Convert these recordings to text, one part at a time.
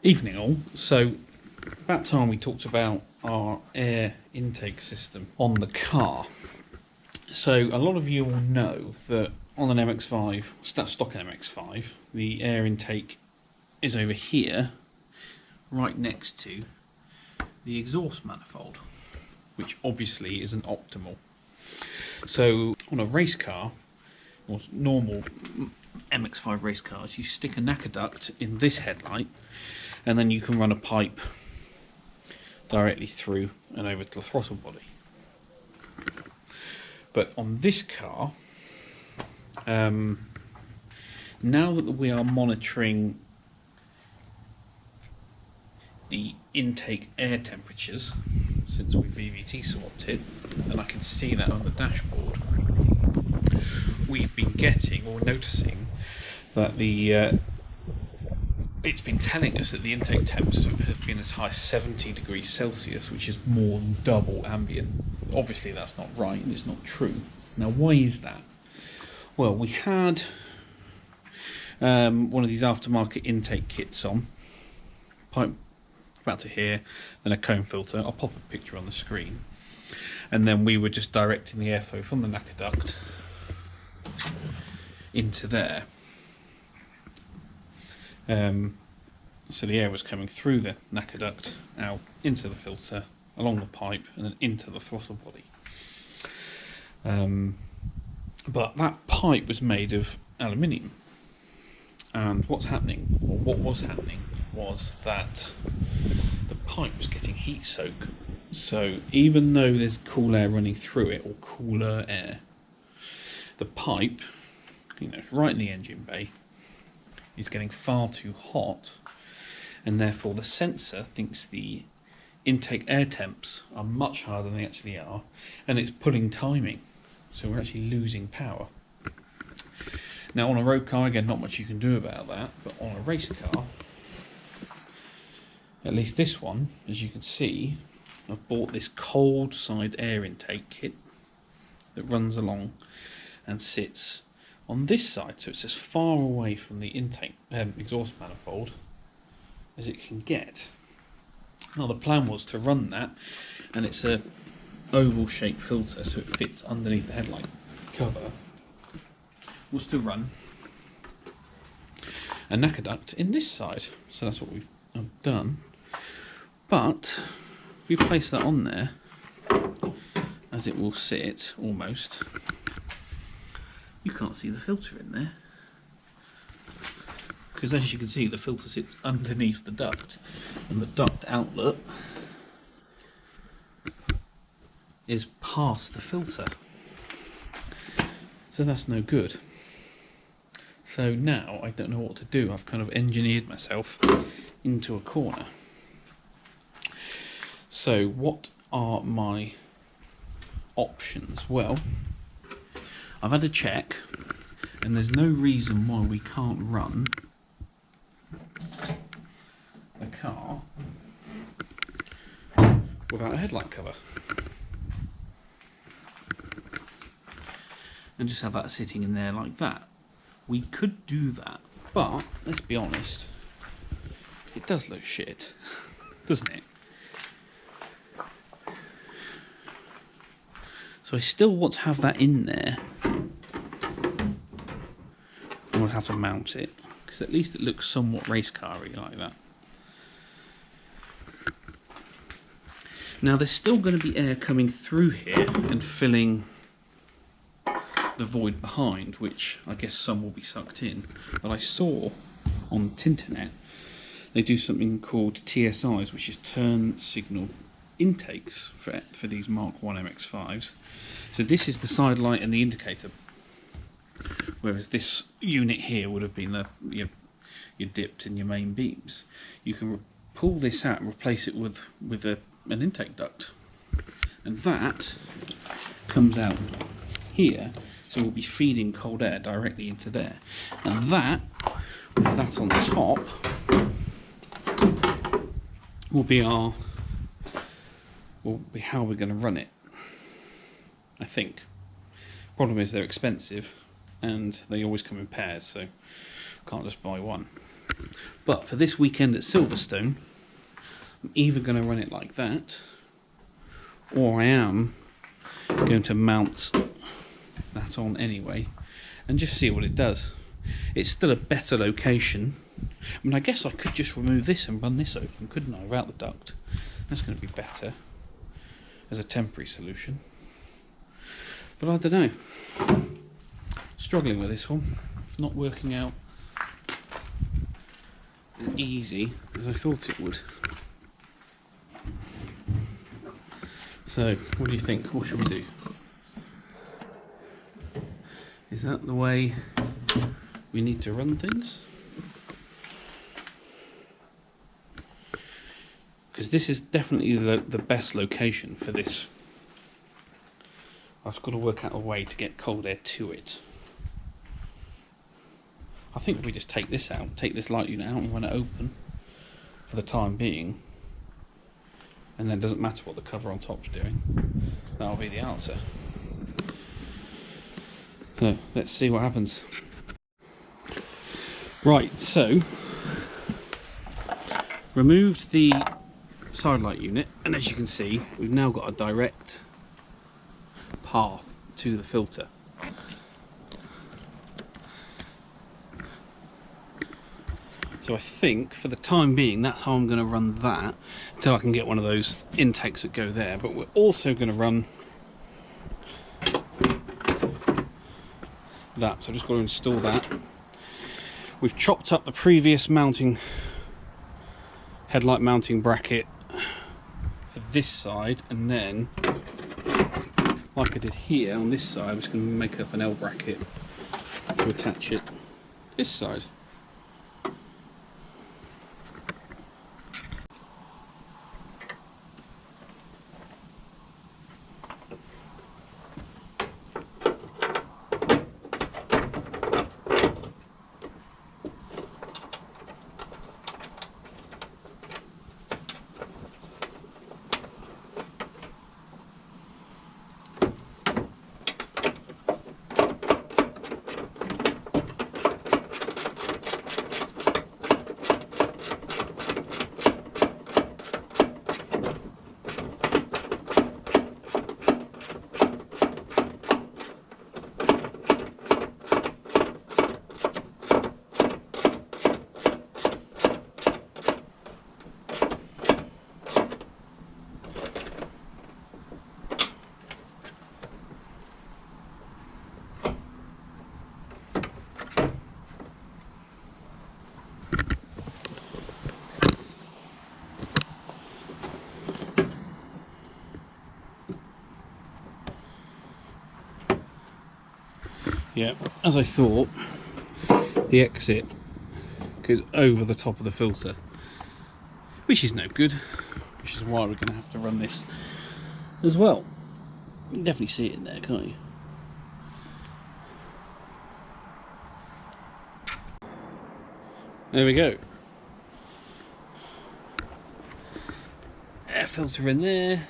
Evening all. So about time we talked about our air intake system on the car. So a lot of you will know that on an MX5, stock MX5, the air intake is over here, right next to the exhaust manifold, which obviously isn't optimal. So on a race car, or normal MX5 race cars, you stick a knacker duct in this headlight, and then you can run a pipe directly through and over to the throttle body. But on this car, now that we are monitoring the intake air temperatures, since we VVT swapped it, and I can see that on the dashboard, we've been getting or noticing that it's been telling us that the intake temps have been as high as 70 degrees Celsius, which is more than double ambient. Obviously that's not right, and it's not true. Now why is that? Well, we had one of these aftermarket intake kits on, pipe about to here, then a cone filter. I'll pop a picture on the screen, and then we were just directing the airflow from the knacker duct into there. So the air was coming through the knacker duct, out into the filter, along the pipe, and then into the throttle body. But that pipe was made of aluminium, and what's happening, or what was happening, was that the pipe was getting heat soak. So even though there's cool air running through it, or cooler air, the pipe, right in the engine bay, is getting far too hot, and therefore the sensor thinks the intake air temps are much higher than they actually are, and it's pulling timing, so we're actually losing power. Now on a road car, again, not much you can do about that, but on a race car, at least this one, as you can see, I've bought this cold side air intake kit that runs along and sits on this side, so it's as far away from the intake exhaust manifold as it can get. Now the plan was to run that, and it's a oval shaped filter, so it fits underneath the headlight cover, was to run a knacker duct in this side. So that's what we've done. But if we place that on there, as it will sit almost, you can't see the filter in there, because as you can see, the filter sits underneath the duct, and the duct outlet is past the filter, so that's no good. So now I don't know what to do. I've kind of engineered myself into a corner. So what are my options? Well, I've had a check, and there's no reason why we can't run a car without a headlight cover, and just have that sitting in there like that. We could do that, but let's be honest, it does look shit, doesn't it? So I still want to have that in there. I'm going to have to mount it, because at least it looks somewhat race car-y like that. Now there's still going to be air coming through here and filling the void behind, which I guess some will be sucked in. But I saw on Tinternet they do something called TSIs, which is turn signal intakes for these Mark 1 MX5s. So this is the side light and the indicator, whereas this unit here would have been your dipped and your main beams. You can pull this out and replace it with an intake duct, and that comes out here, so we'll be feeding cold air directly into there, and that, with that on top, will be how we're going to run it, I think. Problem is they're expensive, and they always come in pairs, so can't just buy one. But for this weekend at Silverstone, I'm either going to run it like that, or I am going to mount that on anyway and just see what it does. It's still a better location. I mean, I guess I could just remove this and run this open, couldn't I, without the duct? That's going to be better as a temporary solution. But I don't know. Struggling with this one. Not working out as easy as I thought it would. So, what do you think? What should we do? Is that the way we need to run things? Because this is definitely the best location for this. I've just got to work out a way to get cold air to it. I think if we just take this out, take this light unit out and run it open for the time being, and then it doesn't matter what the cover on top's doing, that'll be the answer. So let's see what happens. Right, so removed the side light unit, and as you can see, we've now got a direct path to the filter. So I think for the time being that's how I'm going to run that until I can get one of those intakes that go there. But we're also going to run that, so I've just got to install that. We've chopped up the previous headlight mounting bracket for this side, and then like I did here on this side, I'm just going to make up an L bracket to attach it this side. Yeah, as I thought, the exit goes over the top of the filter, which is no good, which is why we're going to have to run this as well. You can definitely see it in there, can't you? There we go. Air filter in there.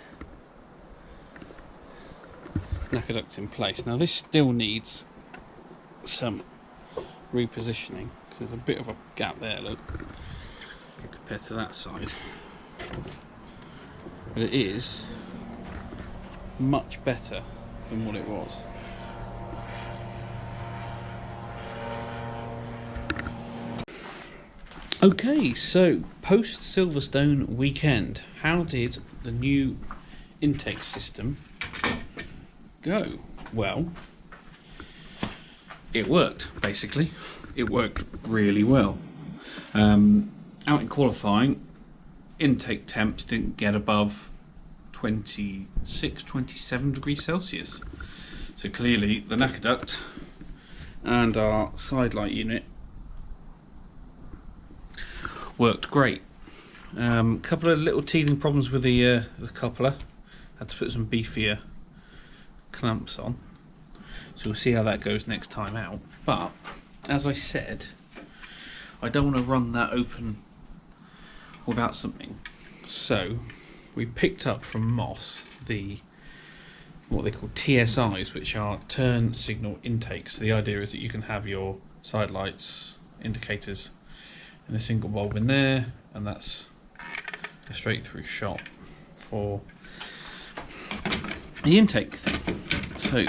Knacker duct in place. Now this still needs some repositioning because there's a bit of a gap there, look, compared to that side, but it is much better than what it was. Okay, so post Silverstone weekend, how did the new intake system go? Well, it worked, basically. It worked really well. Out in qualifying, intake temps didn't get above 26, 27 degrees Celsius. So clearly the knacker duct and our side light unit worked great. Couple of little teething problems with the coupler. Had to put some beefier clamps on. So we'll see how that goes next time out. But as I said, I don't want to run that open without something. So we picked up from Moss what they call TSIs, which are turn signal intakes. So the idea is that you can have your side lights, indicators, and a single bulb in there, and that's a straight through shot for the intake thing. So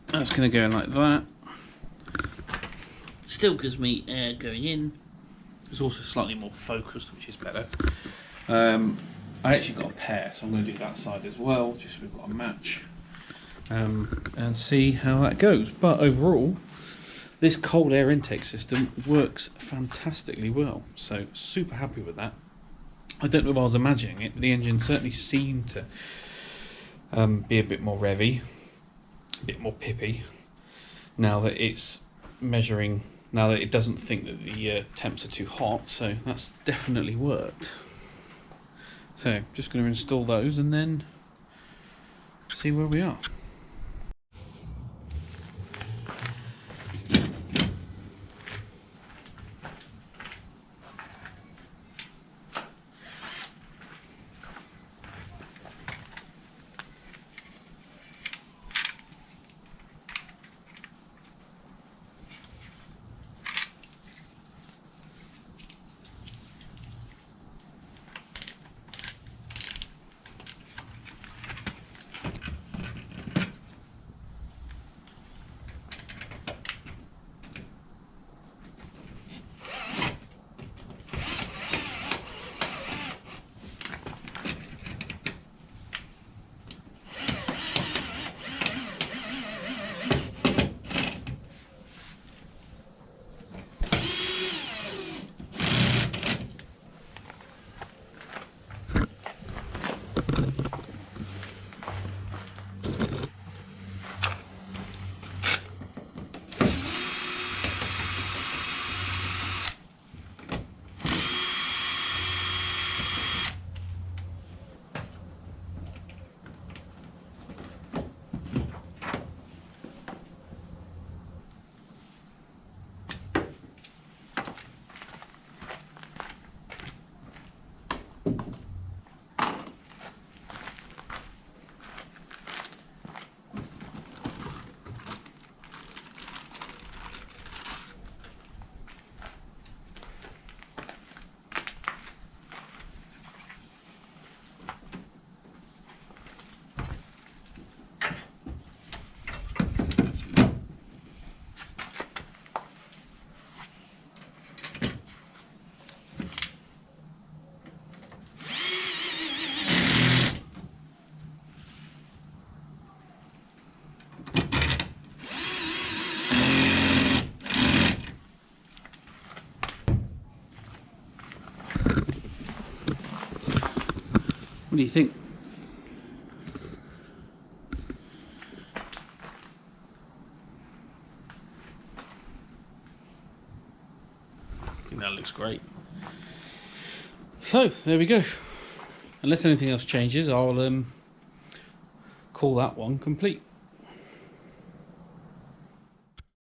that's going to go in like that. Still gives me air going in. It's also slightly more focused, which is better. I actually got a pair, so I'm going to do that side as well, just so we've got a match, and see how that goes. But overall, this cold air intake system works fantastically well, so super happy with that. I don't know if I was imagining it, but the engine certainly seemed to be a bit more revvy, a bit more pippy, now that it's measuring, now that it doesn't think that the temps are too hot, so that's definitely worked. So just going to install those and then see where we are. What do you think? I think that looks great. So there we go. Unless anything else changes, I'll call that one complete.